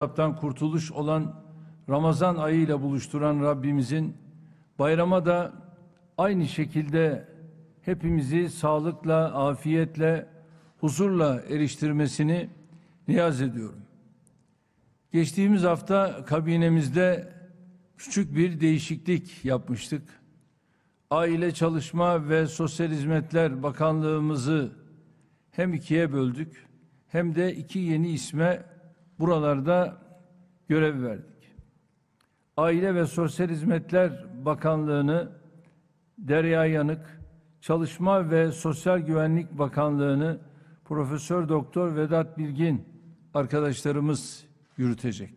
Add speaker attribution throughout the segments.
Speaker 1: azaptan kurtuluş olan Ramazan ayıyla buluşturan Rabbimizin bayrama da aynı şekilde hepimizi sağlıkla, afiyetle, huzurla eriştirmesini niyaz ediyorum. Geçtiğimiz hafta kabinemizde küçük bir değişiklik yapmıştık. Aile, Çalışma ve Sosyal Hizmetler Bakanlığımızı hem ikiye böldük hem de iki yeni isme buralarda görev verdik. Aile ve Sosyal Hizmetler Bakanlığı'nı Derya Yanık, Çalışma ve Sosyal Güvenlik Bakanlığı'nı Profesör Doktor Vedat Bilgin arkadaşlarımız yürütecek.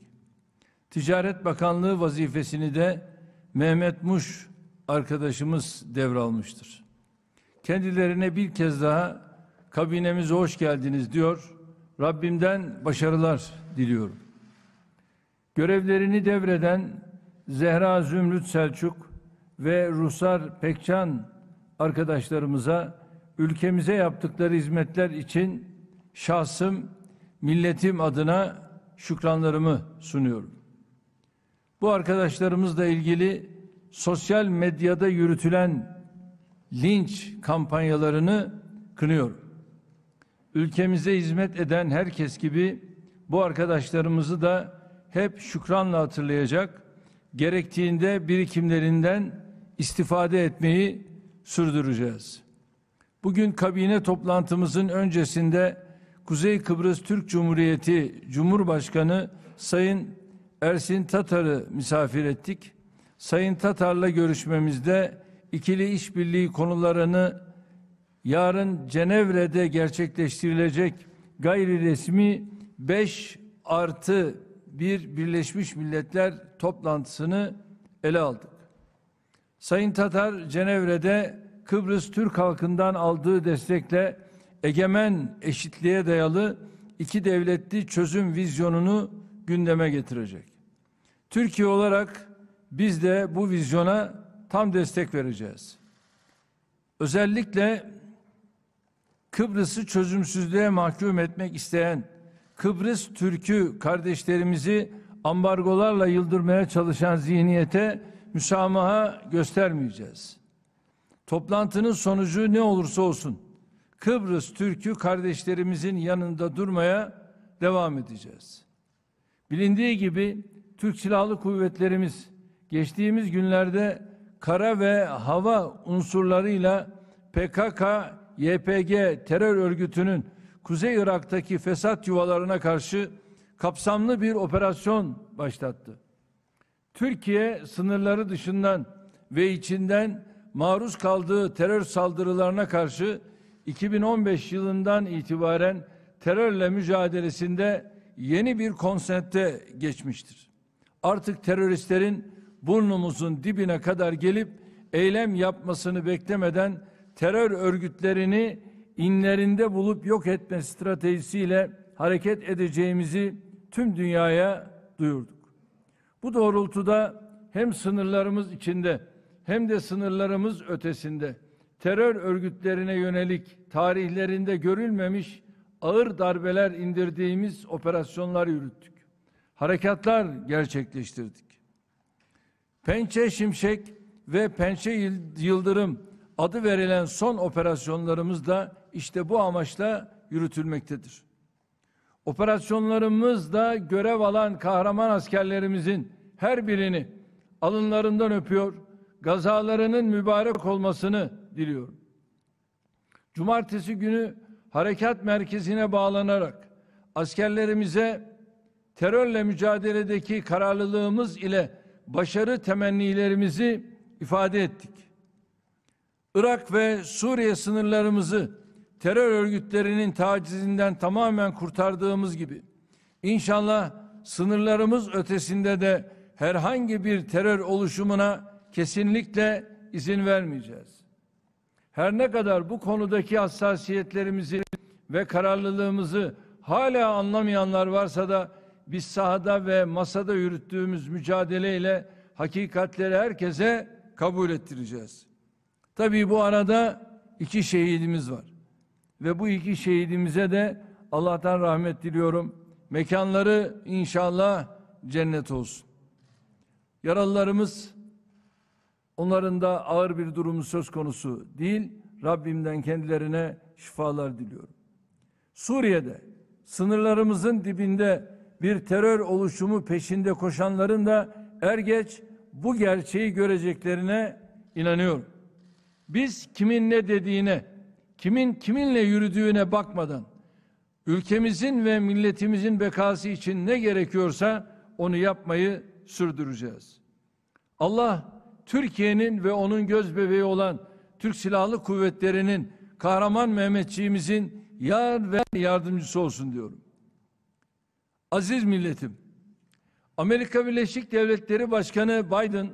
Speaker 1: Ticaret Bakanlığı vazifesini de Mehmet Muş arkadaşımız devralmıştır. Kendilerine bir kez daha kabinemize hoş geldiniz diyor. Rabbimden başarılar diliyorum. Görevlerini devreden Zehra Zümrüt Selçuk ve Ruhsar Pekcan arkadaşlarımıza ülkemize yaptıkları hizmetler için şahsım, milletim adına şükranlarımı sunuyorum. Bu arkadaşlarımızla ilgili sosyal medyada yürütülen linç kampanyalarını kınıyorum. Ülkemize hizmet eden herkes gibi bu arkadaşlarımızı da hep şükranla hatırlayacak, gerektiğinde birikimlerinden istifade etmeyi sürdüreceğiz. Bugün kabine toplantımızın öncesinde Kuzey Kıbrıs Türk Cumhuriyeti Cumhurbaşkanı Sayın Ersin Tatar'ı misafir ettik. Sayın Tatar'la görüşmemizde ikili işbirliği konularını yarın Cenevre'de gerçekleştirilecek gayri resmi 5+1 Birleşmiş Milletler toplantısını ele aldık. Sayın Tatar, Cenevre'de Kıbrıs Türk halkından aldığı destekle egemen eşitliğe dayalı iki devletli çözüm vizyonunu gündeme getirecek. Türkiye olarak biz de bu vizyona tam destek vereceğiz. Özellikle Kıbrıs'ı çözümsüzlüğe mahkum etmek isteyen Kıbrıs Türk'ü kardeşlerimizi ambargolarla yıldırmaya çalışan zihniyete müsamaha göstermeyeceğiz. Toplantının sonucu ne olursa olsun Kıbrıs Türk'ü kardeşlerimizin yanında durmaya devam edeceğiz. Bilindiği gibi Türk Silahlı Kuvvetlerimiz geçtiğimiz günlerde kara ve hava unsurlarıyla PKK-YPG terör örgütünün Kuzey Irak'taki fesat yuvalarına karşı kapsamlı bir operasyon başlattı. Türkiye sınırları dışından ve içinden maruz kaldığı terör saldırılarına karşı 2015 yılından itibaren terörle mücadelesinde yeni bir konsepte geçmiştir. Artık teröristlerin burnumuzun dibine kadar gelip eylem yapmasını beklemeden terör örgütlerini inlerinde bulup yok etme stratejisiyle hareket edeceğimizi tüm dünyaya duyurduk. Bu doğrultuda hem sınırlarımız içinde hem de sınırlarımız ötesinde terör örgütlerine yönelik tarihlerinde görülmemiş ağır darbeler indirdiğimiz operasyonlar yürüttük. Harekatlar gerçekleştirdik. Pençe Şimşek ve Pençe Yıldırım adı verilen son operasyonlarımız da işte bu amaçla yürütülmektedir. Operasyonlarımızda görev alan kahraman askerlerimizin her birini alınlarından öpüyor, gazalarının mübarek olmasını diliyorum. Cumartesi günü harekat merkezine bağlanarak askerlerimize terörle mücadeledeki kararlılığımız ile başarı temennilerimizi ifade ettik. Irak ve Suriye sınırlarımızı terör örgütlerinin tacizinden tamamen kurtardığımız gibi inşallah sınırlarımız ötesinde de herhangi bir terör oluşumuna kesinlikle izin vermeyeceğiz. Her ne kadar bu konudaki hassasiyetlerimizi ve kararlılığımızı hala anlamayanlar varsa da biz sahada ve masada yürüttüğümüz mücadeleyle hakikatleri herkese kabul ettireceğiz. Tabii bu arada 2 şehidimiz var. Ve bu 2 şehidimize de Allah'tan rahmet diliyorum. mekanları inşallah cennet olsun. Yaralılarımız, onların da ağır bir durumu söz konusu değil. Rabbimden kendilerine şifalar diliyorum. Suriye'de sınırlarımızın dibinde bir terör oluşumu peşinde koşanların da er geç bu gerçeği göreceklerine inanıyorum. Biz kimin ne dediğine, kimin kiminle yürüdüğüne bakmadan ülkemizin ve milletimizin bekası için ne gerekiyorsa onu yapmayı sürdüreceğiz. Allah Türkiye'nin ve onun gözbebeği olan Türk Silahlı Kuvvetleri'nin kahraman Mehmetçiğimizin yar ve yardımcısı olsun diyorum. Aziz milletim, Amerika Birleşik Devletleri Başkanı Biden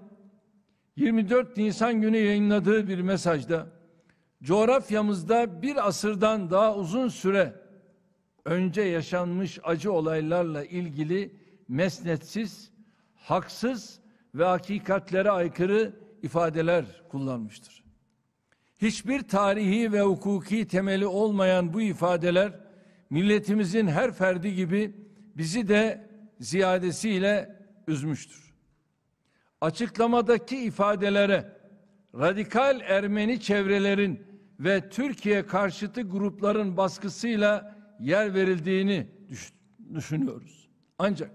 Speaker 1: 24 Nisan günü yayınladığı bir mesajda coğrafyamızda bir asırdan daha uzun süre önce yaşanmış acı olaylarla ilgili mesnetsiz, haksız ve hakikatlere aykırı ifadeler kullanmıştır. Hiçbir tarihi ve hukuki temeli olmayan bu ifadeler milletimizin her ferdi gibi bizi de ziyadesiyle üzmüştür. Açıklamadaki ifadelere radikal Ermeni çevrelerin ve Türkiye karşıtı grupların baskısıyla yer verildiğini düşünüyoruz. Ancak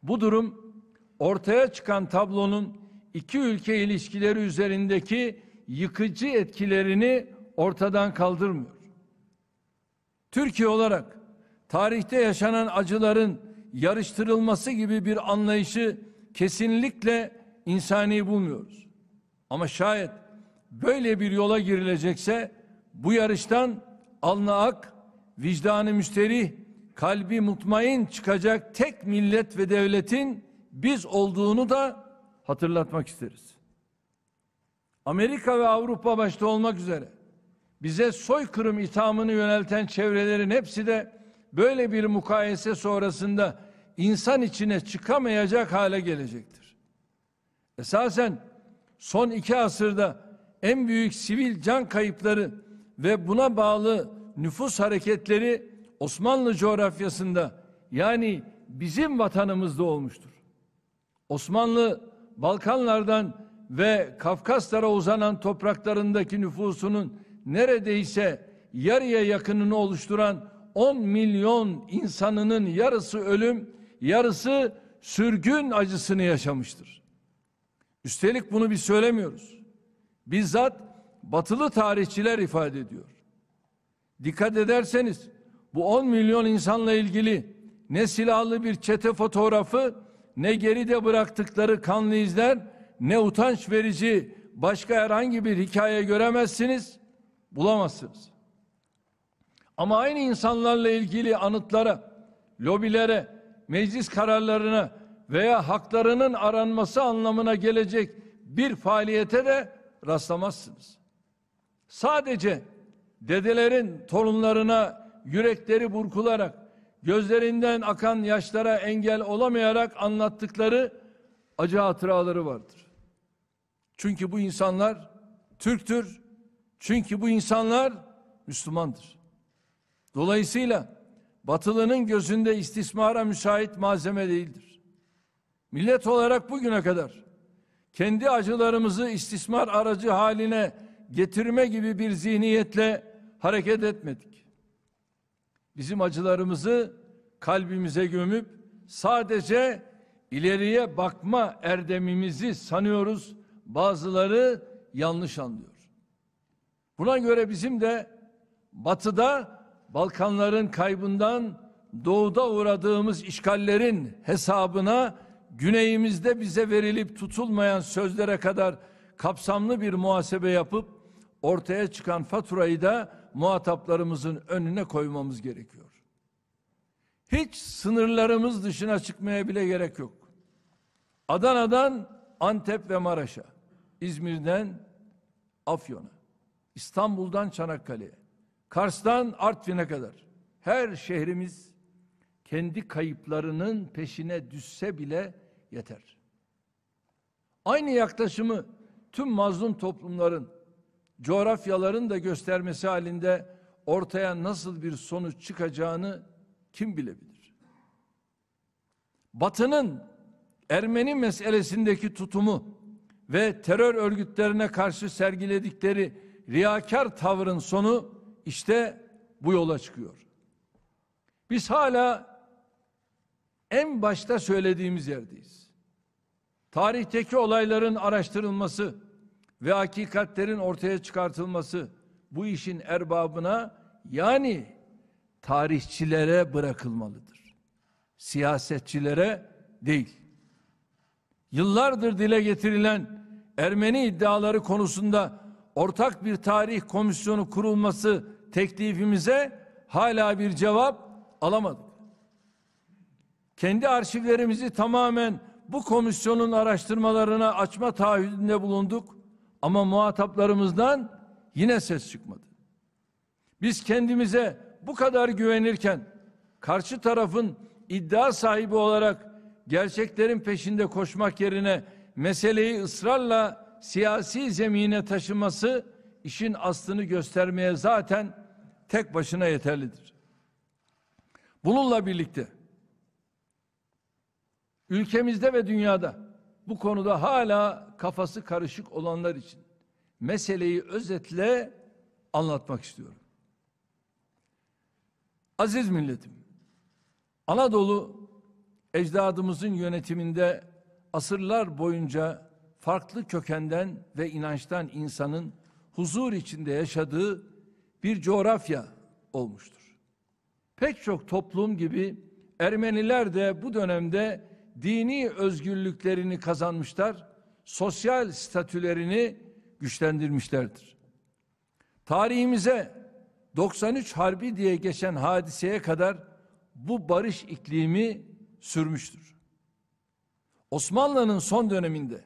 Speaker 1: bu durum ortaya çıkan tablonun iki ülke ilişkileri üzerindeki yıkıcı etkilerini ortadan kaldırmıyor. Türkiye olarak tarihte yaşanan acıların yarıştırılması gibi bir anlayışı kesinlikle insani bulmuyoruz. Ama şayet böyle bir yola girilecekse bu yarıştan alnı ak, vicdanı müsterih, kalbi mutmain çıkacak tek millet ve devletin biz olduğunu da hatırlatmak isteriz. Amerika ve Avrupa başta olmak üzere bize soykırım ithamını yönelten çevrelerin hepsi de böyle bir mukayese sonrasında insan içine çıkamayacak hale gelecektir. Esasen son 2 asırda en büyük sivil can kayıpları ve buna bağlı nüfus hareketleri Osmanlı coğrafyasında, yani bizim vatanımızda olmuştur. Osmanlı, Balkanlardan ve Kafkaslara uzanan topraklarındaki nüfusunun neredeyse yarıya yakınını oluşturan 10 milyon insanının yarısı ölüm, yarısı sürgün acısını yaşamıştır. Üstelik bunu biz söylemiyoruz. Bizzat batılı tarihçiler ifade ediyor. Dikkat ederseniz bu 10 milyon insanla ilgili ne silahlı bir çete fotoğrafı, ne geride bıraktıkları kanlı izler, ne utanç verici başka herhangi bir hikaye göremezsiniz, bulamazsınız. Ama aynı insanlarla ilgili anıtlara, lobilere, meclis kararlarına veya haklarının aranması anlamına gelecek bir faaliyete de rastlamazsınız. Sadece dedelerin torunlarına yürekleri burkularak, gözlerinden akan yaşlara engel olamayarak anlattıkları acı hatıraları vardır. Çünkü bu insanlar Türktür, çünkü bu insanlar Müslümandır. Dolayısıyla Batılı'nın gözünde istismara müsait malzeme değildir. Millet olarak bugüne kadar kendi acılarımızı istismar aracı haline getirme gibi bir zihniyetle hareket etmedik. Bizim acılarımızı kalbimize gömüp sadece ileriye bakma erdemimizi sanıyoruz. Bazıları yanlış anlıyor. Buna göre bizim de batıda Balkanların kaybından, doğuda uğradığımız işgallerin hesabına, güneyimizde bize verilip tutulmayan sözlere kadar kapsamlı bir muhasebe yapıp ortaya çıkan faturayı da muhataplarımızın önüne koymamız gerekiyor. Hiç sınırlarımız dışına çıkmaya bile gerek yok. Adana'dan Antep ve Maraş'a, İzmir'den Afyon'a, İstanbul'dan Çanakkale'ye, Kars'tan Artvin'e kadar her şehrimiz kendi kayıplarının peşine düşse bile yeter. Aynı yaklaşımı tüm mazlum toplumların, coğrafyaların da göstermesi halinde ortaya nasıl bir sonuç çıkacağını kim bilebilir? Batı'nın Ermeni meselesindeki tutumu ve terör örgütlerine karşı sergiledikleri riyakar tavırın sonu işte bu yola çıkıyor. Biz hala en başta söylediğimiz yerdeyiz. Tarihteki olayların araştırılması ve hakikatlerin ortaya çıkartılması bu işin erbabına, yani tarihçilere bırakılmalıdır. Siyasetçilere değil. Yıllardır dile getirilen Ermeni iddiaları konusunda ortak bir tarih komisyonu kurulması teklifimize hala bir cevap alamadık. Kendi arşivlerimizi tamamen bu komisyonun araştırmalarına açma taahhüdünde bulunduk ama muhataplarımızdan yine ses çıkmadı. Biz kendimize bu kadar güvenirken karşı tarafın iddia sahibi olarak gerçeklerin peşinde koşmak yerine meseleyi ısrarla siyasi zemine taşıması işin aslını göstermeye zaten tek başına yeterlidir. Bununla birlikte ülkemizde ve dünyada bu konuda hala kafası karışık olanlar için meseleyi özetle anlatmak istiyorum. Aziz milletim, Anadolu ecdadımızın yönetiminde asırlar boyunca farklı kökenden ve inançtan insanın huzur içinde yaşadığı bir coğrafya olmuştur. Pek çok toplum gibi Ermeniler de bu dönemde dini özgürlüklerini kazanmışlar, sosyal statülerini güçlendirmişlerdir. Tarihimize 93 Harbi diye geçen hadiseye kadar bu barış iklimi sürmüştür. Osmanlı'nın son döneminde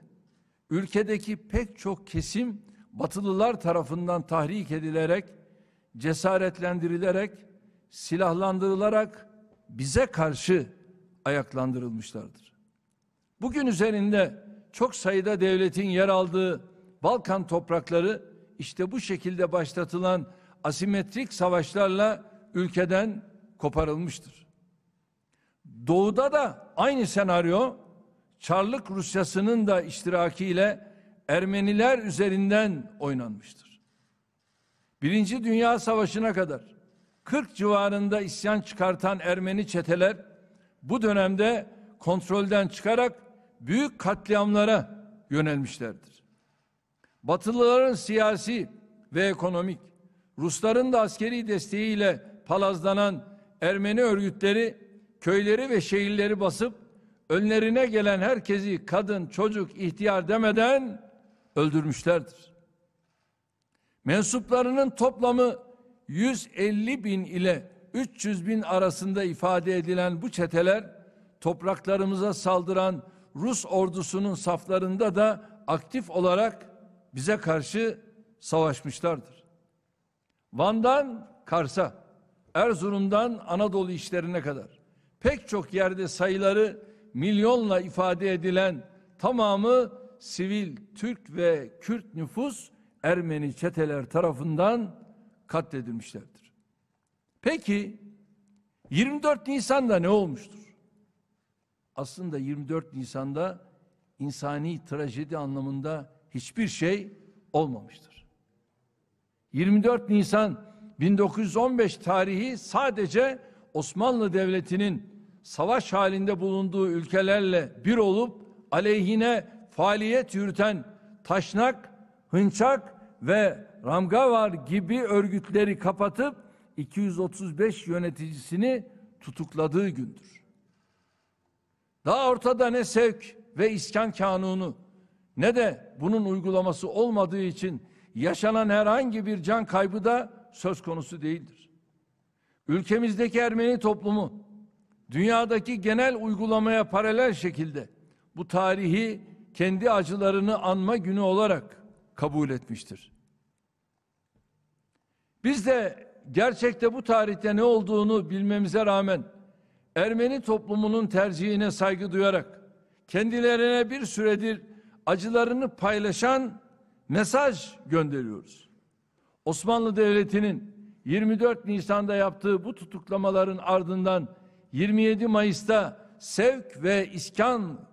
Speaker 1: ülkedeki pek çok kesim Batılılar tarafından tahrik edilerek, cesaretlendirilerek, silahlandırılarak bize karşı ayaklandırılmışlardır. Bugün üzerinde çok sayıda devletin yer aldığı Balkan toprakları işte bu şekilde başlatılan asimetrik savaşlarla ülkeden koparılmıştır. Doğuda da aynı senaryo Çarlık Rusyası'nın da iştirakiyle Ermeniler üzerinden oynanmıştır. Birinci Dünya Savaşı'na kadar 40 civarında isyan çıkartan Ermeni çeteler bu dönemde kontrolden çıkarak büyük katliamlara yönelmişlerdir. Batılıların siyasi ve ekonomik, Rusların da askeri desteğiyle palazlanan Ermeni örgütleri köyleri ve şehirleri basıp önlerine gelen herkesi kadın, çocuk, ihtiyar demeden öldürmüşlerdir. Mensuplarının toplamı 150 bin ile 300 bin arasında ifade edilen bu çeteler topraklarımıza saldıran Rus ordusunun saflarında da aktif olarak bize karşı savaşmışlardır. Van'dan Kars'a, Erzurum'dan Anadolu işlerine kadar pek çok yerde sayıları milyonla ifade edilen tamamı sivil Türk ve Kürt nüfus Ermeni çeteler tarafından katledilmişlerdir. Peki 24 Nisan'da ne olmuştur? Aslında 24 Nisan'da insani trajedi anlamında hiçbir şey olmamıştır. 24 Nisan 1915 tarihi sadece Osmanlı Devleti'nin savaş halinde bulunduğu ülkelerle bir olup aleyhine faaliyet yürüten Taşnak, Hınçak ve Ramgavar gibi örgütleri kapatıp 235 yöneticisini tutukladığı gündür. Daha ortada ne sevk ve iskan kanunu ne de bunun uygulaması olmadığı için yaşanan herhangi bir can kaybı da söz konusu değildir. Ülkemizdeki Ermeni toplumu dünyadaki genel uygulamaya paralel şekilde bu tarihi kendi acılarını anma günü olarak kabul etmiştir. Biz de gerçekte bu tarihte ne olduğunu bilmemize rağmen Ermeni toplumunun tercihine saygı duyarak kendilerine bir süredir acılarını paylaşan mesaj gönderiyoruz. Osmanlı Devleti'nin 24 Nisan'da yaptığı bu tutuklamaların ardından 27 Mayıs'ta sevk ve iskan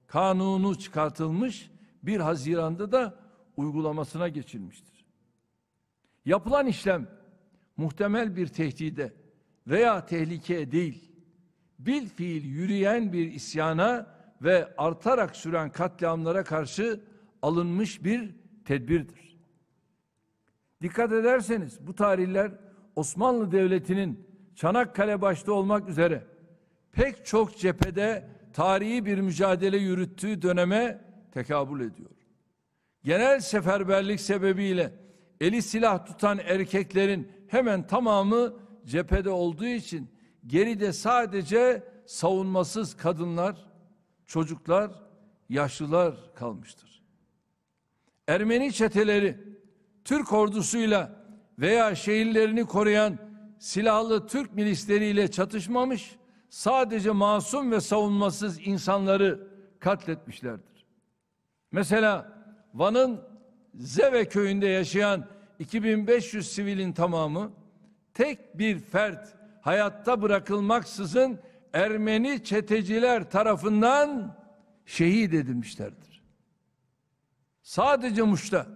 Speaker 1: kanunu çıkartılmış, 1 Haziran'da da uygulamasına geçilmiştir. Yapılan işlem muhtemel bir tehdide veya tehlikeye değil, bilfiil yürüyen bir isyana ve artarak süren katliamlara karşı alınmış bir tedbirdir. Dikkat ederseniz bu tarihler Osmanlı Devleti'nin Çanakkale başta olmak üzere pek çok cephede tarihi bir mücadele yürüttüğü döneme tekabül ediyor. Genel seferberlik sebebiyle eli silah tutan erkeklerin hemen tamamı cephede olduğu için geride sadece savunmasız kadınlar, çocuklar, yaşlılar kalmıştır. Ermeni çeteleri Türk ordusuyla veya şehirlerini koruyan silahlı Türk milisleriyle çatışmamış, sadece masum ve savunmasız insanları katletmişlerdir. Mesela Van'ın Zeve köyünde yaşayan 2500 sivilin tamamı tek bir fert hayatta bırakılmaksızın Ermeni çeteciler tarafından şehit edilmişlerdir. Sadece Muş'ta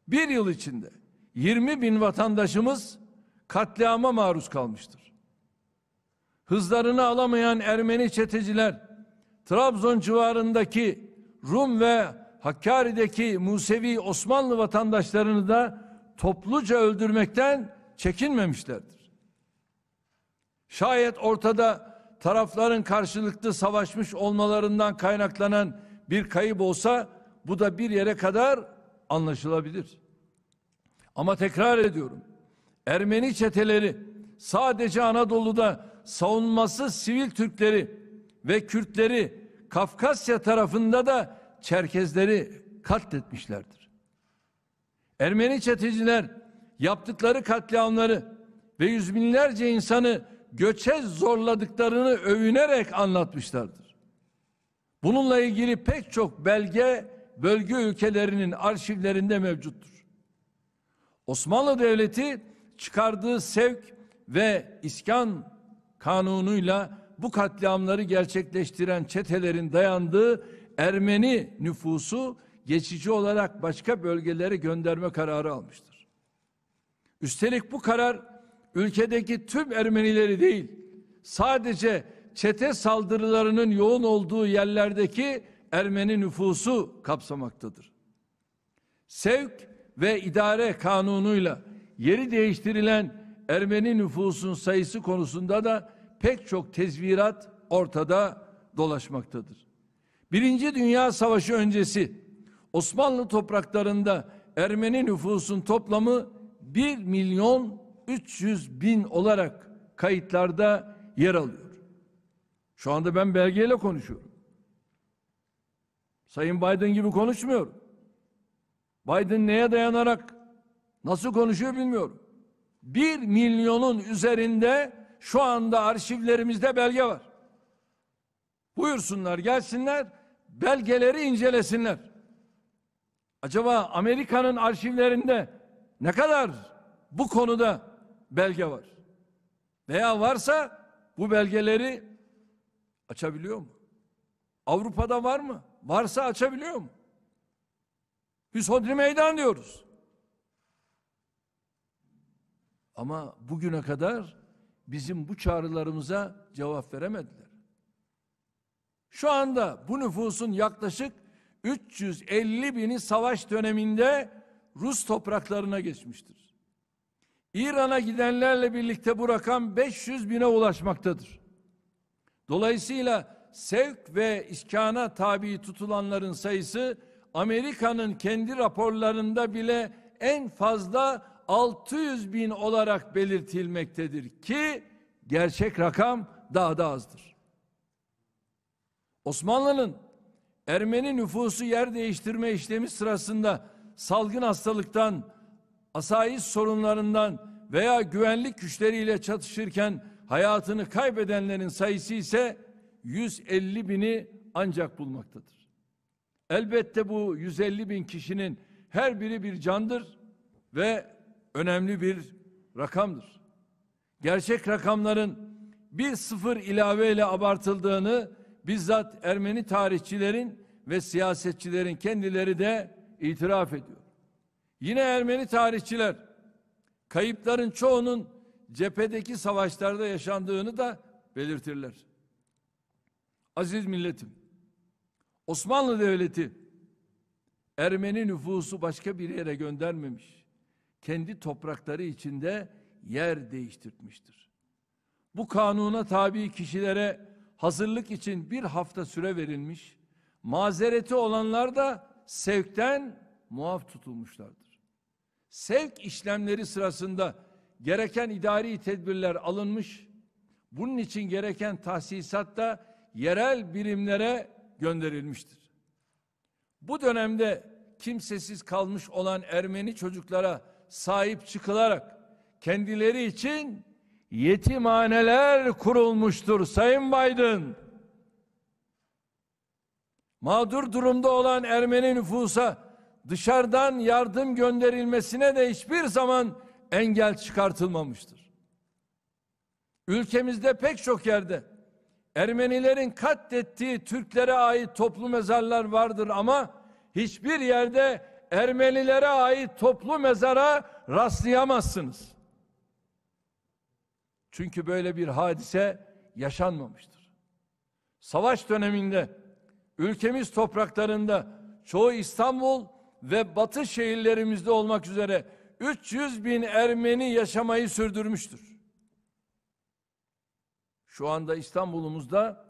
Speaker 1: 1 yıl içinde 20.000 vatandaşımız katliama maruz kalmıştır. Hızlarını alamayan Ermeni çeteciler Trabzon civarındaki Rum ve Hakkari'deki Musevi Osmanlı vatandaşlarını da topluca öldürmekten çekinmemişlerdir. Şayet ortada tarafların karşılıklı savaşmış olmalarından kaynaklanan bir kayıp olsa bu da bir yere kadar anlaşılabilir. Ama tekrar ediyorum, Ermeni çeteleri sadece Anadolu'da savunmasız sivil Türkleri ve Kürtleri, Kafkasya tarafında da Çerkezleri katletmişlerdir. Ermeni çeteciler yaptıkları katliamları ve yüz binlerce insanı göçe zorladıklarını övünerek anlatmışlardır. Bununla ilgili pek çok belge bölge ülkelerinin arşivlerinde mevcuttur. Osmanlı Devleti çıkardığı sevk ve iskan kanunuyla bu katliamları gerçekleştiren çetelerin dayandığı Ermeni nüfusu geçici olarak başka bölgelere gönderme kararı almıştır. Üstelik bu karar ülkedeki tüm Ermenileri değil, sadece çete saldırılarının yoğun olduğu yerlerdeki Ermeni nüfusu kapsamaktadır. Sevk ve idare kanunuyla yeri değiştirilen Ermeni nüfusun sayısı konusunda da pek çok tezvirat ortada dolaşmaktadır. Birinci Dünya Savaşı öncesi Osmanlı topraklarında Ermeni nüfusun toplamı 1.300.000 olarak kayıtlarda yer alıyor. Şu anda ben belgeyle konuşuyorum. Sayın Biden gibi konuşmuyorum. Biden neye dayanarak nasıl konuşuyor bilmiyorum. 1 milyonun üzerinde şu anda arşivlerimizde belge var. Buyursunlar, gelsinler, belgeleri incelesinler. Acaba Amerika'nın arşivlerinde ne kadar bu konuda belge var? Veya varsa bu belgeleri açabiliyor mu? Avrupa'da var mı? Varsa açabiliyor mu? Biz hodri meydan diyoruz. Ama bugüne kadar bizim bu çağrılarımıza cevap veremediler. Şu anda bu nüfusun yaklaşık 350.000'i savaş döneminde Rus topraklarına geçmiştir. İran'a gidenlerle birlikte bu rakam 500.000'e ulaşmaktadır. Dolayısıyla sevk ve iskana tabi tutulanların sayısı Amerika'nın kendi raporlarında bile en fazla 600.000 olarak belirtilmektedir ki gerçek rakam daha da azdır. Osmanlı'nın Ermeni nüfusu yer değiştirme işlemi sırasında salgın hastalıktan, asayiş sorunlarından veya güvenlik güçleriyle çatışırken hayatını kaybedenlerin sayısı ise 150.000'i ancak bulmaktadır. Elbette bu 150.000 kişinin her biri bir candır ve önemli bir rakamdır. Gerçek rakamların bir sıfır ilaveyle abartıldığını bizzat Ermeni tarihçilerin ve siyasetçilerin kendileri de itiraf ediyor. Yine Ermeni tarihçiler kayıpların çoğunun cephedeki savaşlarda yaşandığını da belirtirler. Aziz milletim, Osmanlı Devleti Ermeni nüfusu başka bir yere göndermemiş, kendi toprakları içinde yer değiştirmiştir. Bu kanuna tabi kişilere hazırlık için bir hafta süre verilmiş, mazereti olanlar da sevkten muaf tutulmuşlardır. Sevk işlemleri sırasında gereken idari tedbirler alınmış, bunun için gereken tahsisat da yerel birimlere gönderilmiştir. Bu dönemde kimsesiz kalmış olan Ermeni çocuklara sahip çıkılarak kendileri için yetimhaneler kurulmuştur Sayın Biden. Mağdur durumda olan Ermeni nüfusa dışarıdan yardım gönderilmesine de hiçbir zaman engel çıkartılmamıştır. Ülkemizde pek çok yerde Ermenilerin katlettiği Türklere ait toplu mezarlar vardır ama hiçbir yerde Ermenilere ait toplu mezara rastlayamazsınız. Çünkü böyle bir hadise yaşanmamıştır. Savaş döneminde ülkemiz topraklarında çoğu İstanbul ve Batı şehirlerimizde olmak üzere 300 bin Ermeni yaşamayı sürdürmüştür. Şu anda İstanbul'umuzda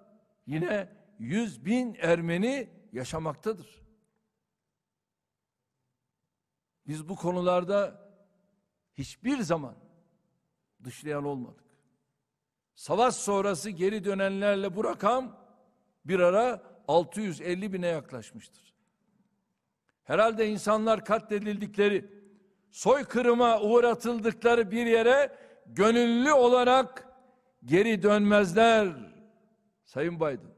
Speaker 1: yine 100 bin Ermeni yaşamaktadır. Biz bu konularda hiçbir zaman dışlayan olmadık. Savaş sonrası geri dönenlerle bu rakam bir ara 650 bine yaklaşmıştır. Herhalde insanlar katledildikleri, soykırıma uğratıldıkları bir yere gönüllü olarak geri dönmezler Sayın Biden.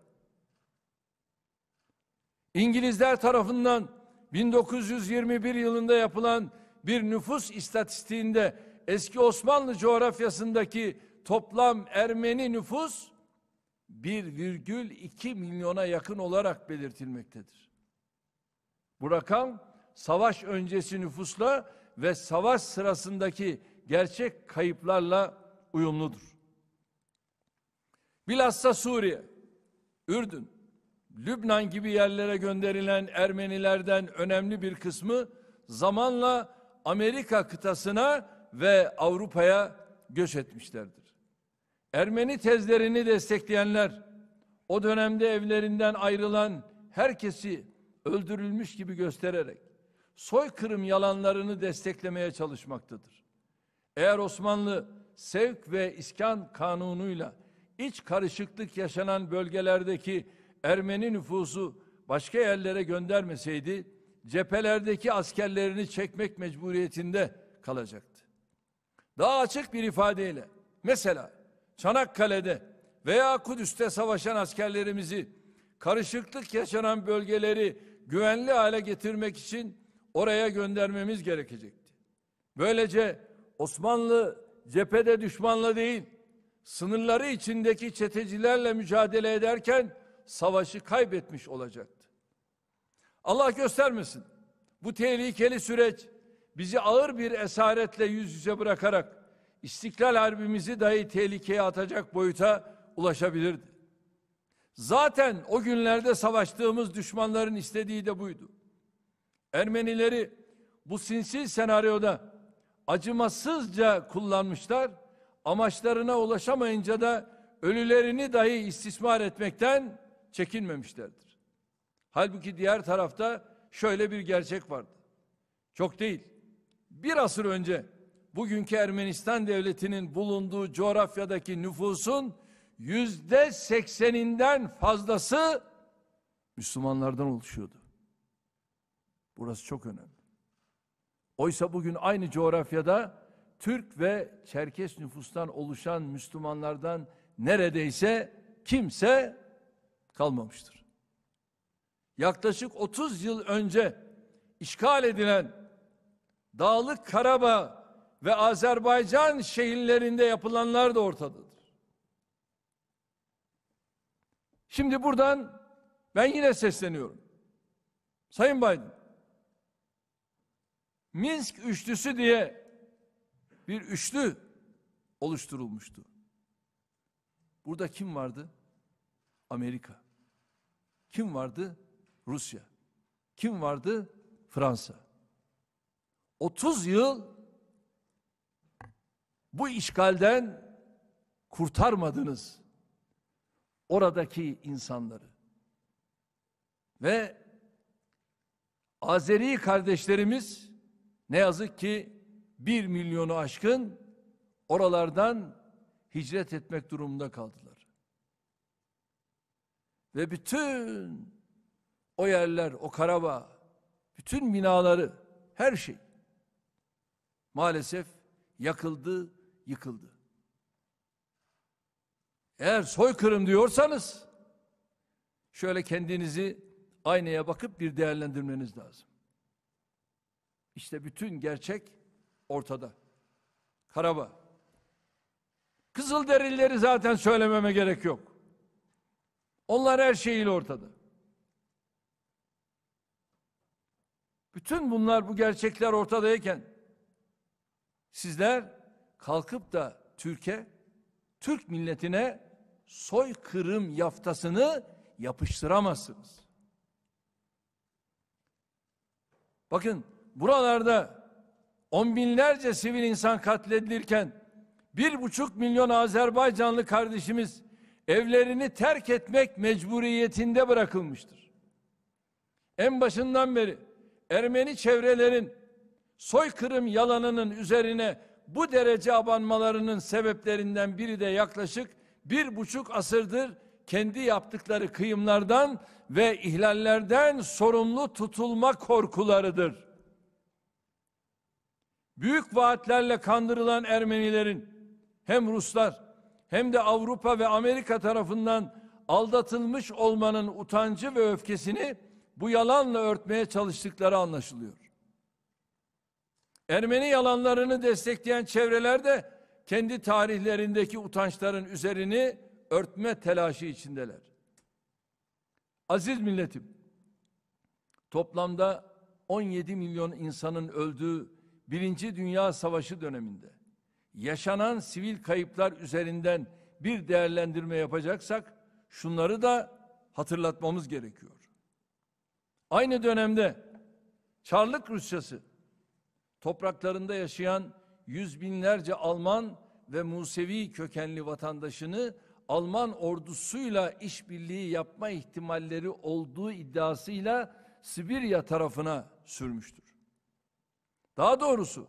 Speaker 1: İngilizler tarafından 1921 yılında yapılan bir nüfus istatistiğinde eski Osmanlı coğrafyasındaki toplam Ermeni nüfus 1,2 milyona yakın olarak belirtilmektedir. Bu rakam savaş öncesi nüfusla ve savaş sırasındaki gerçek kayıplarla uyumludur. Bilhassa Suriye, Ürdün, Lübnan gibi yerlere gönderilen Ermenilerden önemli bir kısmı zamanla Amerika kıtasına ve Avrupa'ya göç etmişlerdir. Ermeni tezlerini destekleyenler o dönemde evlerinden ayrılan herkesi öldürülmüş gibi göstererek soykırım yalanlarını desteklemeye çalışmaktadır. Eğer Osmanlı sevk ve iskan kanunuyla iç karışıklık yaşanan bölgelerdeki Ermeni nüfusu başka yerlere göndermeseydi, cephelerdeki askerlerini çekmek mecburiyetinde kalacaktı. Daha açık bir ifadeyle, mesela Çanakkale'de veya Kudüs'te savaşan askerlerimizi karışıklık yaşanan bölgeleri güvenli hale getirmek için oraya göndermemiz gerekecekti. Böylece Osmanlı cephede düşmanla değil, sınırları içindeki çetecilerle mücadele ederken savaşı kaybetmiş olacaktı. Allah göstermesin, bu tehlikeli süreç bizi ağır bir esaretle yüz yüze bırakarak İstiklal Harbimizi dahi tehlikeye atacak boyuta ulaşabilirdi. Zaten o günlerde savaştığımız düşmanların istediği de buydu. Ermenileri bu sinsi senaryoda acımasızca kullanmışlar, amaçlarına ulaşamayınca da ölülerini dahi istismar etmekten çekinmemişlerdir. Halbuki diğer tarafta şöyle bir gerçek vardı. Çok değil, bir asır önce bugünkü Ermenistan devletinin bulunduğu coğrafyadaki nüfusun %80'inden fazlası Müslümanlardan oluşuyordu. Burası çok önemli. Oysa bugün aynı coğrafyada Türk ve Çerkes nüfustan oluşan Müslümanlardan neredeyse kimse kalmamıştır. Yaklaşık 30 yıl önce işgal edilen Dağlık Karabağ ve Azerbaycan şehirlerinde yapılanlar da ortadadır. Şimdi buradan ben yine sesleniyorum. Sayın Biden, Minsk üçlüsü diye bir üçlü oluşturulmuştu. Burada kim vardı? Amerika. Kim vardı? Rusya. Kim vardı? Fransa. 30 yıl bu işgalden kurtarmadınız oradaki insanları. Ve Azeri kardeşlerimiz ne yazık ki 1 milyonu aşkın oralardan hicret etmek durumunda kaldılar. Ve bütün o yerler, o Karabağ, bütün binaları, her şey maalesef yakıldı, yıkıldı. Eğer soykırım diyorsanız şöyle kendinizi aynaya bakıp bir değerlendirmeniz lazım. İşte bütün gerçek ortada. Karabağ. Kızılderilileri zaten söylememe gerek yok. Onlar her şeyiyle ortada. Bütün bunlar, bu gerçekler ortadayken sizler kalkıp da Türk milletine soykırım yaftasını yapıştıramazsınız. Bakın, buralarda on binlerce sivil insan katledilirken 1,5 milyon Azerbaycanlı kardeşimiz evlerini terk etmek mecburiyetinde bırakılmıştır. En başından beri Ermeni çevrelerin soykırım yalanının üzerine bu derece abanmalarının sebeplerinden biri de yaklaşık 1,5 asırdır kendi yaptıkları kıyımlardan ve ihlallerden sorumlu tutulma korkularıdır. Büyük vaatlerle kandırılan Ermenilerin hem Ruslar hem de Avrupa ve Amerika tarafından aldatılmış olmanın utancı ve öfkesini bu yalanla örtmeye çalıştıkları anlaşılıyor. Ermeni yalanlarını destekleyen çevreler de kendi tarihlerindeki utançların üzerini örtme telaşı içindeler. Aziz milletim, toplamda 17 milyon insanın öldüğü Birinci Dünya Savaşı döneminde yaşanan sivil kayıplar üzerinden bir değerlendirme yapacaksak şunları da hatırlatmamız gerekiyor. Aynı dönemde Çarlık Rusyası topraklarında yaşayan yüz binlerce Alman ve Musevi kökenli vatandaşını Alman ordusuyla işbirliği yapma ihtimalleri olduğu iddiasıyla Sibirya tarafına sürmüştür. Daha doğrusu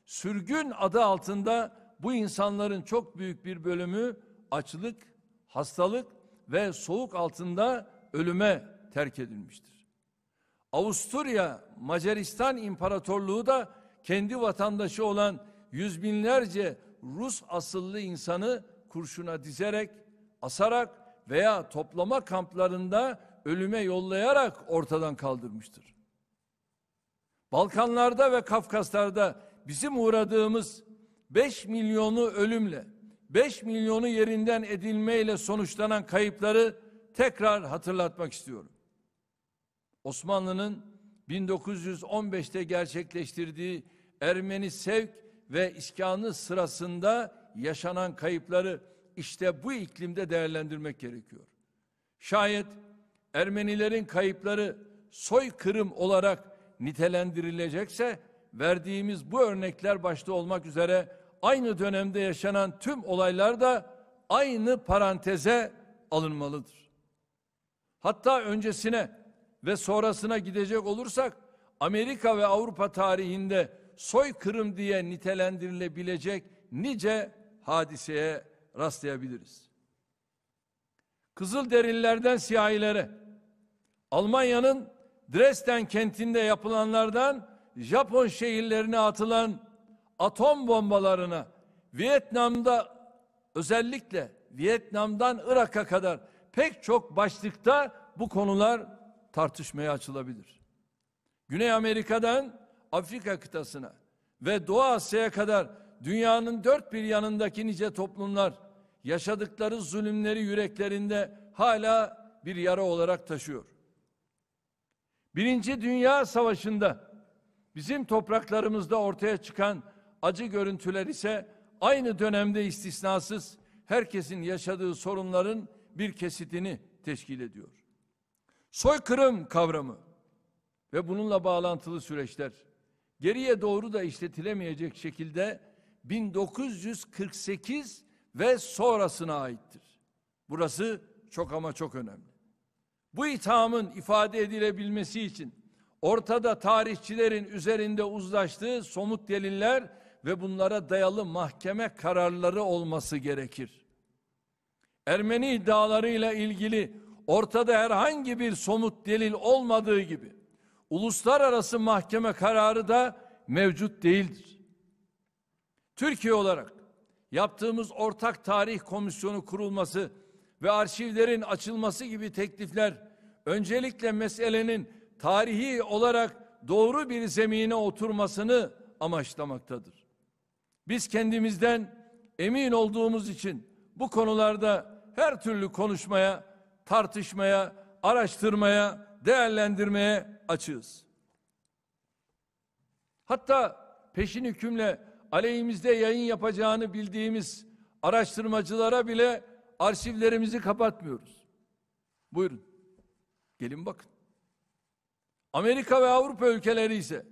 Speaker 1: sürgün adı altında bu insanların çok büyük bir bölümü açlık, hastalık ve soğuk altında ölüme terk edilmiştir. Avusturya Macaristan İmparatorluğu da kendi vatandaşı olan yüz binlerce Rus asıllı insanı kurşuna dizerek, asarak veya toplama kamplarında ölüme yollayarak ortadan kaldırmıştır. Balkanlarda ve Kafkaslar'da bizim uğradığımız 5 milyonu ölümle, 5 milyonu yerinden edilmeyle sonuçlanan kayıpları tekrar hatırlatmak istiyorum. Osmanlı'nın 1915'te gerçekleştirdiği Ermeni sevk ve iskanı sırasında yaşanan kayıpları işte bu iklimde değerlendirmek gerekiyor. Şayet Ermenilerin kayıpları soykırım olarak nitelendirilecekse verdiğimiz bu örnekler başta olmak üzere aynı dönemde yaşanan tüm olaylar da aynı paranteze alınmalıdır. Hatta öncesine ve sonrasına gidecek olursak Amerika ve Avrupa tarihinde soykırım diye nitelendirilebilecek nice hadiseye rastlayabiliriz. Kızılderililerden siyahilere, Almanya'nın Dresden kentinde yapılanlardan Japon şehirlerine atılan atom bombalarına, Vietnam'da özellikle Vietnam'dan Irak'a kadar pek çok başlıkta bu konular tartışmaya açılabilir. Güney Amerika'dan Afrika kıtasına ve Doğu Asya'ya kadar dünyanın dört bir yanındaki nice toplumlar yaşadıkları zulümleri yüreklerinde hala bir yara olarak taşıyor. Birinci Dünya Savaşı'nda bizim topraklarımızda ortaya çıkan acı görüntüler ise aynı dönemde istisnasız herkesin yaşadığı sorunların bir kesitini teşkil ediyor. Soykırım kavramı ve bununla bağlantılı süreçler geriye doğru da işletilemeyecek şekilde 1948 ve sonrasına aittir. Burası çok ama çok önemli. Bu ithamın ifade edilebilmesi için ortada tarihçilerin üzerinde uzlaştığı somut deliller ve bunlara dayalı mahkeme kararları olması gerekir. Ermeni iddialarıyla ilgili ortada herhangi bir somut delil olmadığı gibi uluslararası mahkeme kararı da mevcut değildir. Türkiye olarak yaptığımız ortak tarih komisyonu kurulması ve arşivlerin açılması gibi teklifler öncelikle meselenin tarihi olarak doğru bir zemine oturmasını amaçlamaktadır. Biz kendimizden emin olduğumuz için bu konularda her türlü konuşmaya, tartışmaya, araştırmaya, değerlendirmeye açığız. Hatta peşin hükümle aleyhimizde yayın yapacağını bildiğimiz araştırmacılara bile arşivlerimizi kapatmıyoruz. Buyurun, gelin bakın. Amerika ve Avrupa ülkeleri ise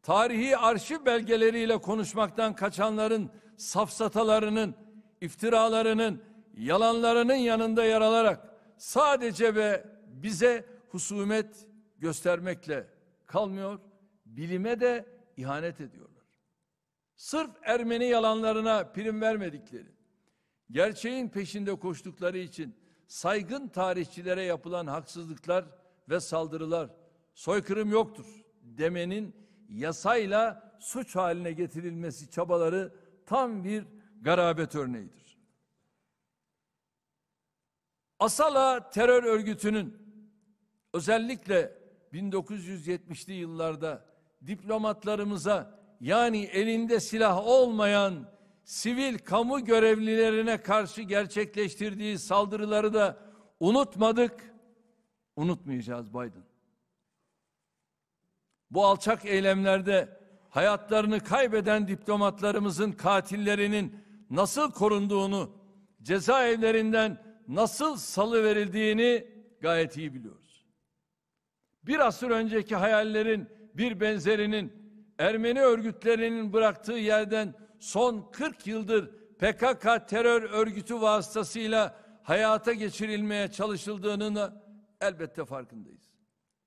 Speaker 1: tarihi arşiv belgeleriyle konuşmaktan kaçanların safsatalarının, iftiralarının, yalanlarının yanında yer alarak sadece ve bize husumet göstermekle kalmıyor, bilime de ihanet ediyorlar. Sırf Ermeni yalanlarına prim vermedikleri, gerçeğin peşinde koştukları için saygın tarihçilere yapılan haksızlıklar ve saldırılar, soykırım yoktur demenin yasayla suç haline getirilmesi çabaları tam bir garabet örneğidir. Asala terör örgütünün özellikle 1970'li yıllarda diplomatlarımıza, yani elinde silah olmayan sivil kamu görevlilerine karşı gerçekleştirdiği saldırıları da unutmadık, unutmayacağız Biden. Bu alçak eylemlerde hayatlarını kaybeden diplomatlarımızın katillerinin nasıl korunduğunu, cezaevlerinden nasıl salıverildiğini gayet iyi biliyoruz. Bir asır önceki hayallerin bir benzerinin Ermeni örgütlerinin bıraktığı yerden son 40 yıldır PKK terör örgütü vasıtasıyla hayata geçirilmeye çalışıldığının da elbette farkındayız.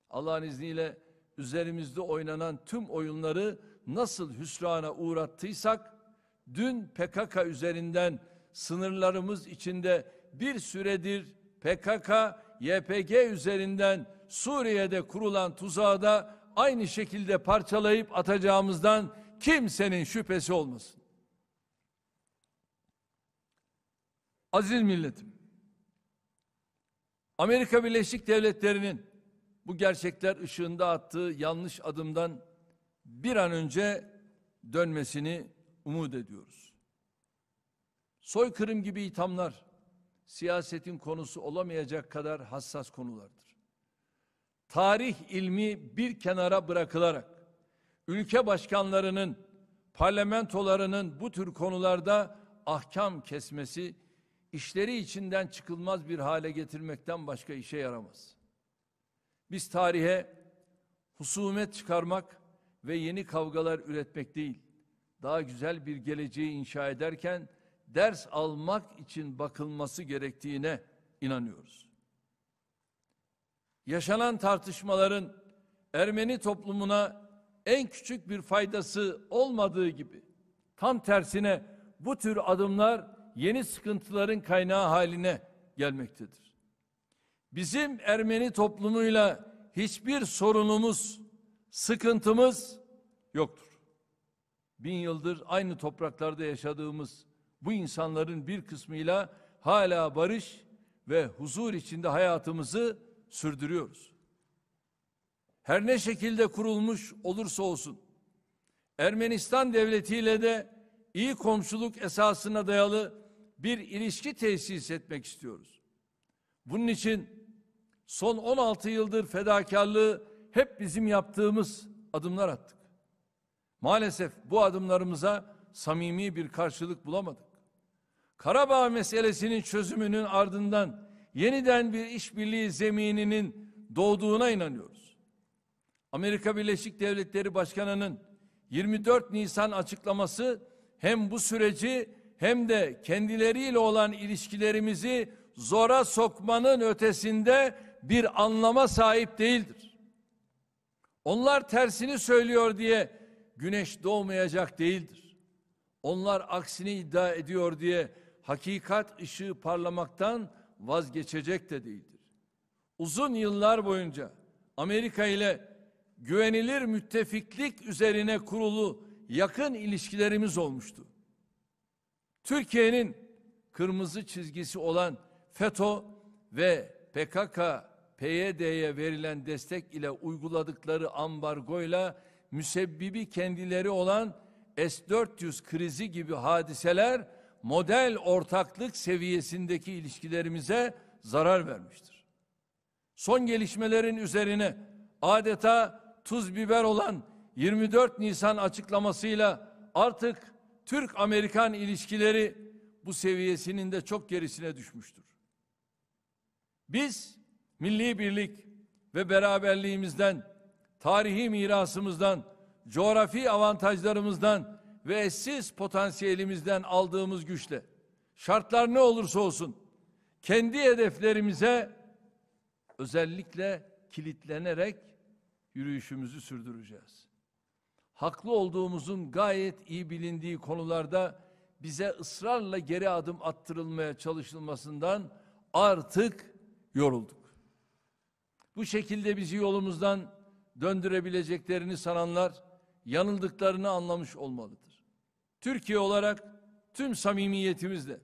Speaker 1: Allah'ın izniyle üzerimizde oynanan tüm oyunları nasıl hüsrana uğrattıysak, dün PKK üzerinden sınırlarımız içinde bir süredir PKK, YPG üzerinden Suriye'de kurulan tuzağı da aynı şekilde parçalayıp atacağımızdan kimsenin şüphesi olmasın. Aziz milletim, Amerika Birleşik Devletleri'nin bu gerçekler ışığında attığı yanlış adımdan bir an önce dönmesini umut ediyoruz. Soykırım gibi ithamlar siyasetin konusu olamayacak kadar hassas konulardır. Tarih ilmi bir kenara bırakılarak ülke başkanlarının, parlamentolarının bu tür konularda ahkam kesmesi işleri içinden çıkılmaz bir hale getirmekten başka işe yaramaz. Biz tarihe husumet çıkarmak ve yeni kavgalar üretmek değil, daha güzel bir geleceği inşa ederken ders almak için bakılması gerektiğine inanıyoruz. Yaşanan tartışmaların Ermeni toplumuna en küçük bir faydası olmadığı gibi, tam tersine bu tür adımlar yeni sıkıntıların kaynağı haline gelmektedir. Bizim Ermeni toplumuyla hiçbir sorunumuz, sıkıntımız yoktur. 1000 yıldır aynı topraklarda yaşadığımız bu insanların bir kısmıyla hala barış ve huzur içinde hayatımızı sürdürüyoruz. Her ne şekilde kurulmuş olursa olsun, Ermenistan devletiyle de iyi komşuluk esasına dayalı bir ilişki tesis etmek istiyoruz. Bunun için Son 16 yıldır fedakarlığı hep bizim yaptığımız adımlar attık. Maalesef bu adımlarımıza samimi bir karşılık bulamadık. Karabağ meselesinin çözümünün ardından yeniden bir işbirliği zemininin doğduğuna inanıyoruz. Amerika Birleşik Devletleri Başkanı'nın 24 Nisan açıklaması hem bu süreci hem de kendileriyle olan ilişkilerimizi zora sokmanın ötesinde bir anlama sahip değildir. Onlar tersini söylüyor diye güneş doğmayacak değildir. Onlar aksini iddia ediyor diye hakikat ışığı parlamaktan vazgeçecek de değildir. Uzun yıllar boyunca Amerika ile güvenilir müttefiklik üzerine kurulu yakın ilişkilerimiz olmuştu. Türkiye'nin kırmızı çizgisi olan FETÖ ve PKK-PYD'ye verilen destek ile uyguladıkları ambargoyla müsebbibi kendileri olan S-400 krizi gibi hadiseler model ortaklık seviyesindeki ilişkilerimize zarar vermiştir. Son gelişmelerin üzerine adeta tuz biber olan 24 Nisan açıklamasıyla artık Türk-Amerikan ilişkileri bu seviyesinin de çok gerisine düşmüştür. Biz milli birlik ve beraberliğimizden, tarihi mirasımızdan, coğrafi avantajlarımızdan ve eşsiz potansiyelimizden aldığımız güçle şartlar ne olursa olsun kendi hedeflerimize özellikle kilitlenerek yürüyüşümüzü sürdüreceğiz. Haklı olduğumuzun gayet iyi bilindiği konularda bize ısrarla geri adım attırılmaya çalışılmasından artık yorulduk. Bu şekilde bizi yolumuzdan döndürebileceklerini sananlar yanıldıklarını anlamış olmalıdır. Türkiye olarak tüm samimiyetimizle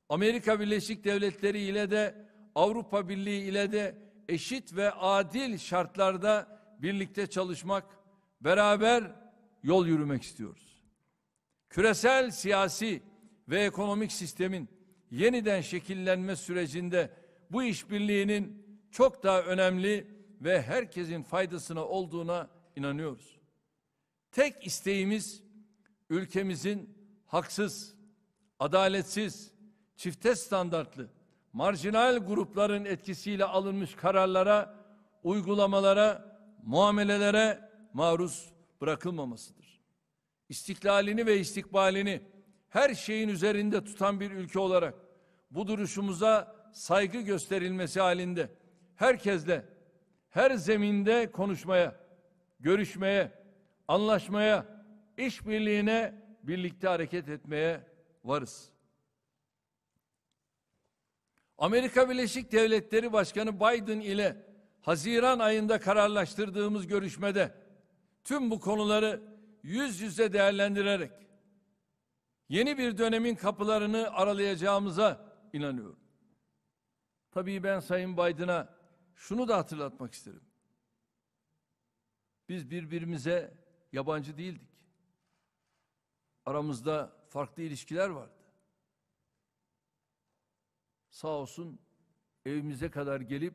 Speaker 1: Amerika Birleşik Devletleri ile de Avrupa Birliği ile de eşit ve adil şartlarda birlikte çalışmak, beraber yol yürümek istiyoruz. Küresel siyasi ve ekonomik sistemin yeniden şekillenme sürecinde bu işbirliğinin çok daha önemli ve herkesin faydasına olduğuna inanıyoruz. Tek isteğimiz ülkemizin haksız, adaletsiz, çifte standartlı, marjinal grupların etkisiyle alınmış kararlara, uygulamalara, muamelelere maruz bırakılmamasıdır. İstiklalini ve istikbalini her şeyin üzerinde tutan bir ülke olarak bu duruşumuza saygı gösterilmesi halinde herkesle, her zeminde konuşmaya, görüşmeye, anlaşmaya, işbirliğine, birlikte hareket etmeye varız. Amerika Birleşik Devletleri Başkanı Biden ile Haziran ayında kararlaştırdığımız görüşmede tüm bu konuları yüz yüze değerlendirerek yeni bir dönemin kapılarını aralayacağımıza inanıyorum. Tabii ben Sayın Biden'a şunu da hatırlatmak isterim. Biz birbirimize yabancı değildik. Aramızda farklı ilişkiler vardı. Sağ olsun evimize kadar gelip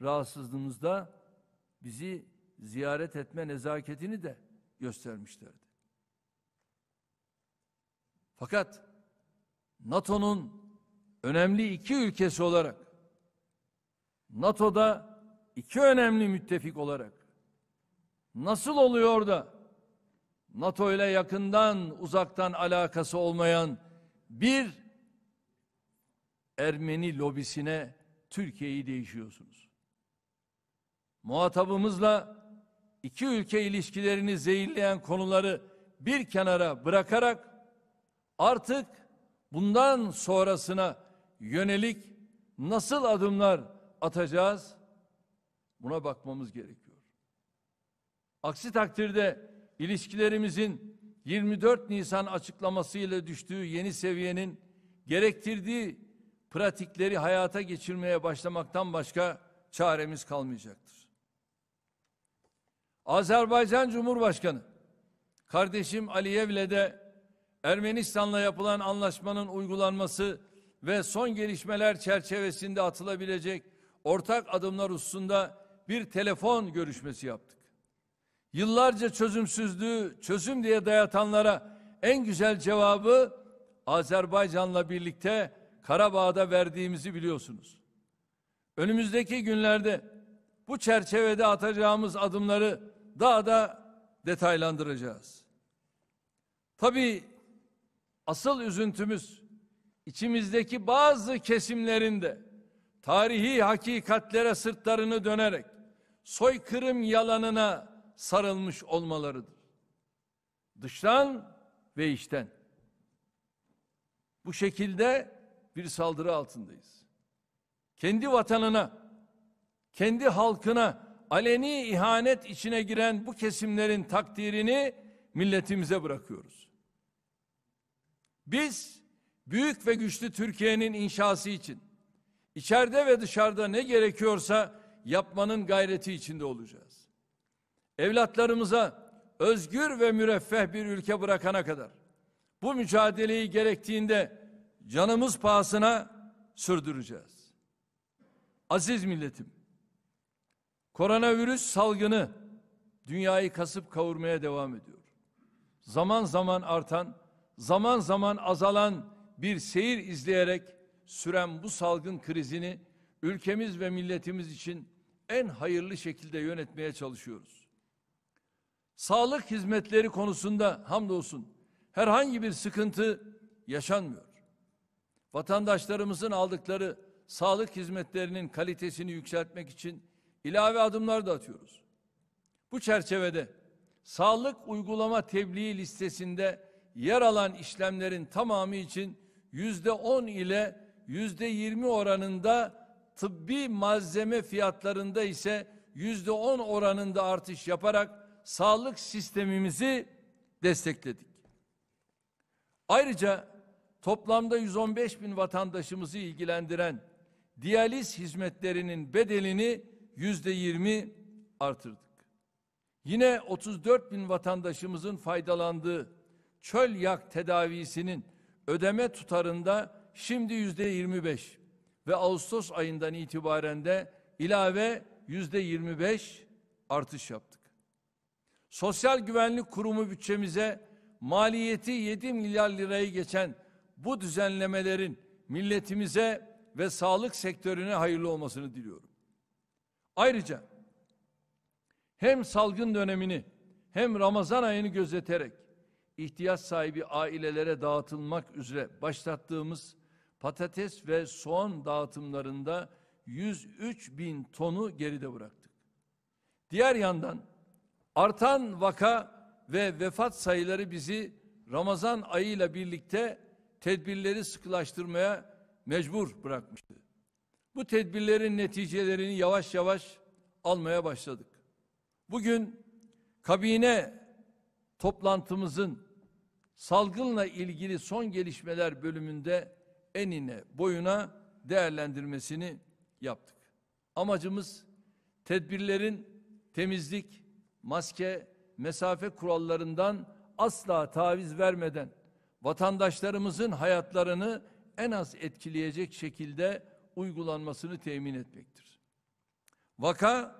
Speaker 1: rahatsızlığımızda bizi ziyaret etme nezaketini de göstermişlerdi. Fakat NATO'nun önemli iki ülkesi olarak, NATO'da iki önemli müttefik olarak nasıl oluyor da NATO ile yakından uzaktan alakası olmayan bir Ermeni lobisine Türkiye'yi değişiyorsunuz? Muhatabımızla iki ülke ilişkilerini zehirleyen konuları bir kenara bırakarak artık bundan sonrasına yönelik nasıl adımlar atacağız? Buna bakmamız gerekiyor. Aksi takdirde ilişkilerimizin 24 Nisan açıklamasıyla düştüğü yeni seviyenin gerektirdiği pratikleri hayata geçirmeye başlamaktan başka çaremiz kalmayacaktır. Azerbaycan Cumhurbaşkanı kardeşim Aliyev'le de Ermenistan'la yapılan anlaşmanın uygulanması ve son gelişmeler çerçevesinde atılabilecek ortak adımlar hususunda bir telefon görüşmesi yaptık. Yıllarca çözümsüzlüğü çözüm diye dayatanlara en güzel cevabı Azerbaycan'la birlikte Karabağ'da verdiğimizi biliyorsunuz. Önümüzdeki günlerde bu çerçevede atacağımız adımları daha da detaylandıracağız. Tabii asıl üzüntümüz içimizdeki bazı kesimlerinde tarihi hakikatlere sırtlarını dönerek soykırım yalanına sarılmış olmalarıdır. Dıştan ve içten. Bu şekilde bir saldırı altındayız. Kendi vatanına, kendi halkına aleni ihanet içine giren bu kesimlerin takdirini milletimize bırakıyoruz. Biz büyük ve güçlü Türkiye'nin inşası için içeride ve dışarıda ne gerekiyorsa yapmanın gayreti içinde olacağız. Evlatlarımıza özgür ve müreffeh bir ülke bırakana kadar bu mücadeleyi gerektiğinde canımız pahasına sürdüreceğiz. Aziz milletim, koronavirüs salgını dünyayı kasıp kavurmaya devam ediyor. Zaman zaman artan, zaman zaman azalan bir seyir izleyerek süren bu salgın krizini ülkemiz ve milletimiz için en hayırlı şekilde yönetmeye çalışıyoruz. Sağlık hizmetleri konusunda hamdolsun herhangi bir sıkıntı yaşanmıyor. Vatandaşlarımızın aldıkları sağlık hizmetlerinin kalitesini yükseltmek için ilave adımlar da atıyoruz. Bu çerçevede sağlık uygulama tebliği listesinde yer alan işlemlerin tamamı için %10 ile %20 oranında, tıbbi malzeme fiyatlarında ise %10 oranında artış yaparak sağlık sistemimizi destekledik. Ayrıca toplamda 115 bin vatandaşımızı ilgilendiren diyaliz hizmetlerinin bedelini %20 artırdık. Yine 34 bin vatandaşımızın faydalandığı çöl yak tedavisinin ödeme tutarında şimdi %25 ve Ağustos ayından itibaren de ilave %25 artış yaptık. Sosyal Güvenlik Kurumu bütçemize maliyeti 7 milyar lirayı geçen bu düzenlemelerin milletimize ve sağlık sektörüne hayırlı olmasını diliyorum. Ayrıca hem salgın dönemini hem Ramazan ayını gözeterek ihtiyaç sahibi ailelere dağıtılmak üzere başlattığımız patates ve soğan dağıtımlarında 103 bin tonu geride bıraktık. Diğer yandan artan vaka ve vefat sayıları bizi Ramazan ayıyla birlikte tedbirleri sıkılaştırmaya mecbur bırakmıştı. Bu tedbirlerin neticelerini yavaş yavaş almaya başladık. Bugün kabine toplantımızın salgınla ilgili son gelişmeler bölümünde enine boyuna değerlendirmesini yaptık. Amacımız tedbirlerin temizlik, maske, mesafe kurallarından asla taviz vermeden vatandaşlarımızın hayatlarını en az etkileyecek şekilde uygulanmasını temin etmektir. Vaka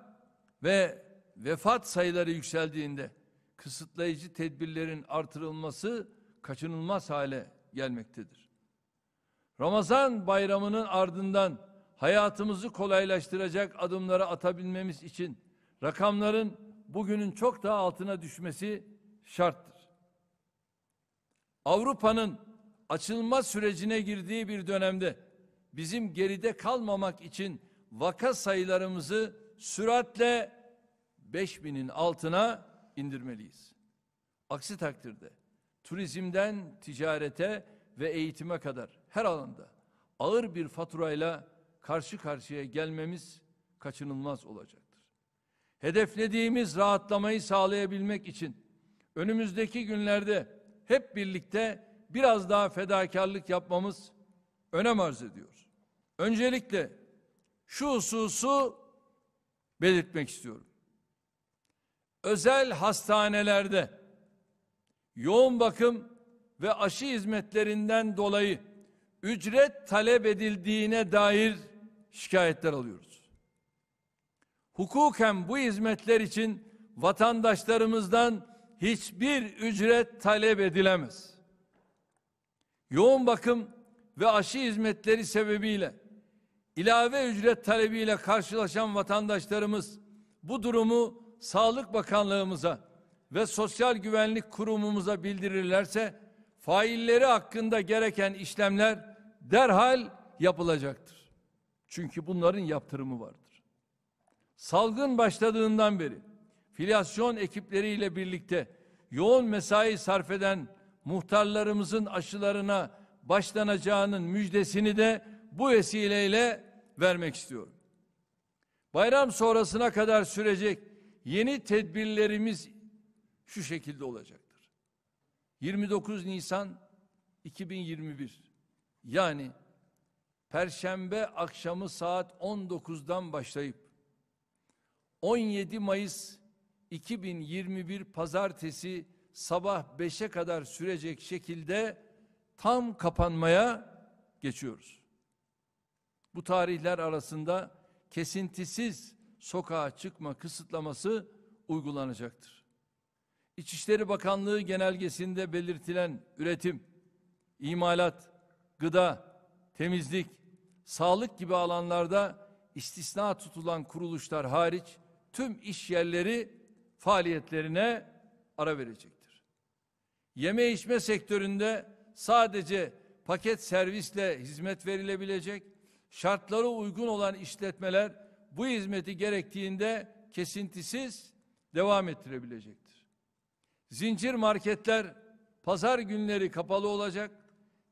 Speaker 1: ve vefat sayıları yükseldiğinde kısıtlayıcı tedbirlerin artırılması kaçınılmaz hale gelmektedir. Ramazan bayramının ardından hayatımızı kolaylaştıracak adımları atabilmemiz için rakamların bugünün çok daha altına düşmesi şarttır. Avrupa'nın açılma sürecine girdiği bir dönemde bizim geride kalmamak için vaka sayılarımızı süratle 5000'in altına indirmeliyiz. Aksi takdirde turizmden ticarete ve eğitime kadar her alanda ağır bir faturayla karşı karşıya gelmemiz kaçınılmaz olacaktır. Hedeflediğimiz rahatlamayı sağlayabilmek için önümüzdeki günlerde hep birlikte biraz daha fedakarlık yapmamız önem arz ediyor. Öncelikle şu hususu belirtmek istiyorum. Özel hastanelerde yoğun bakım ve aşı hizmetlerinden dolayı ücret talep edildiğine dair şikayetler alıyoruz. Hukuken bu hizmetler için vatandaşlarımızdan hiçbir ücret talep edilemez. Yoğun bakım ve aşı hizmetleri sebebiyle ilave ücret talebiyle karşılaşan vatandaşlarımız bu durumu Sağlık Bakanlığımıza ve Sosyal Güvenlik Kurumumuza bildirirlerse failleri hakkında gereken işlemler derhal yapılacaktır. Çünkü bunların yaptırımı vardır. Salgın başladığından beri filyasyon ekipleriyle birlikte yoğun mesai sarf eden muhtarlarımızın aşılarına başlanacağının müjdesini de bu vesileyle vermek istiyorum. Bayram sonrasına kadar sürecek yeni tedbirlerimiz şu şekilde olacaktır. 29 Nisan 2021 yani Perşembe akşamı saat 19'dan başlayıp 17 Mayıs 2021 Pazartesi sabah 5'e kadar sürecek şekilde tam kapanmaya geçiyoruz. Bu tarihler arasında kesintisiz sokağa çıkma kısıtlaması uygulanacaktır. İçişleri Bakanlığı genelgesinde belirtilen üretim, imalat, gıda, temizlik, sağlık gibi alanlarda istisna tutulan kuruluşlar hariç tüm iş yerleri faaliyetlerine ara verecektir. Yeme içme sektöründe sadece paket servisle hizmet verilebilecek, şartlara uygun olan işletmeler bu hizmeti gerektiğinde kesintisiz devam ettirebilecektir. Zincir marketler pazar günleri kapalı olacak,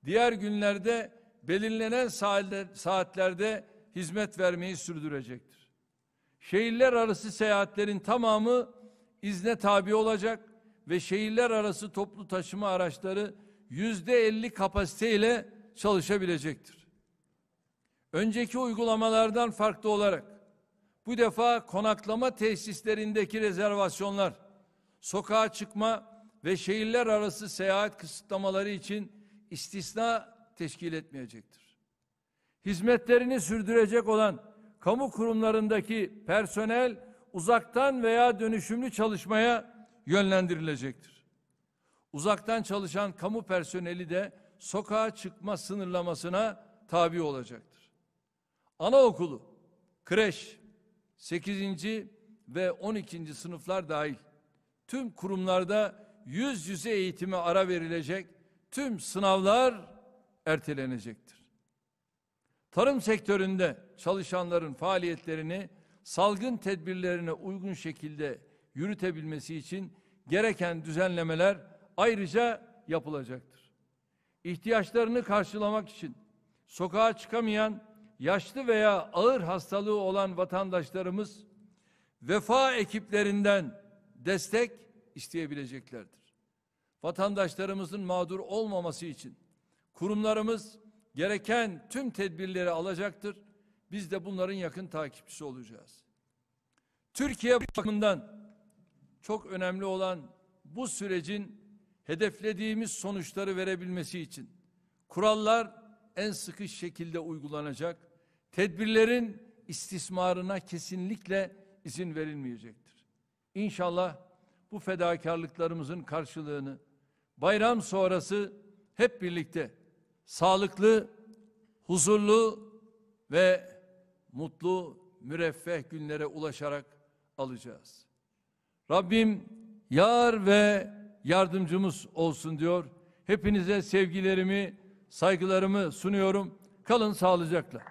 Speaker 1: diğer günlerde belirlenen saatlerde hizmet vermeyi sürdürecektir. Şehirler arası seyahatlerin tamamı izne tabi olacak ve şehirler arası toplu taşıma araçları %50 kapasiteyle çalışabilecektir. Önceki uygulamalardan farklı olarak bu defa konaklama tesislerindeki rezervasyonlar, sokağa çıkma ve şehirler arası seyahat kısıtlamaları için istisna teşkil etmeyecektir. Hizmetlerini sürdürecek olan kamu kurumlarındaki personel uzaktan veya dönüşümlü çalışmaya yönlendirilecektir. Uzaktan çalışan kamu personeli de sokağa çıkma sınırlamasına tabi olacaktır. Anaokulu, kreş, 8. ve 12. sınıflar dahil tüm kurumlarda yüz yüze eğitime ara verilecek, tüm sınavlar ertelenecektir. Tarım sektöründe çalışanların faaliyetlerini salgın tedbirlerine uygun şekilde yürütebilmesi için gereken düzenlemeler ayrıca yapılacaktır. İhtiyaçlarını karşılamak için sokağa çıkamayan, yaşlı veya ağır hastalığı olan vatandaşlarımız vefa ekiplerinden destek isteyebileceklerdir. Vatandaşlarımızın mağdur olmaması için kurumlarımız gereken tüm tedbirleri alacaktır. Biz de bunların yakın takipçisi olacağız. Türkiye bakımından çok önemli olan bu sürecin hedeflediğimiz sonuçları verebilmesi için kurallar en sıkı şekilde uygulanacak. Tedbirlerin istismarına kesinlikle izin verilmeyecektir. İnşallah bu fedakarlıklarımızın karşılığını bayram sonrası hep birlikte sağlıklı, huzurlu ve mutlu, müreffeh günlere ulaşarak alacağız. Rabbim yar ve yardımcımız olsun diyor. Hepinize sevgilerimi, saygılarımı sunuyorum. Kalın sağlıcakla.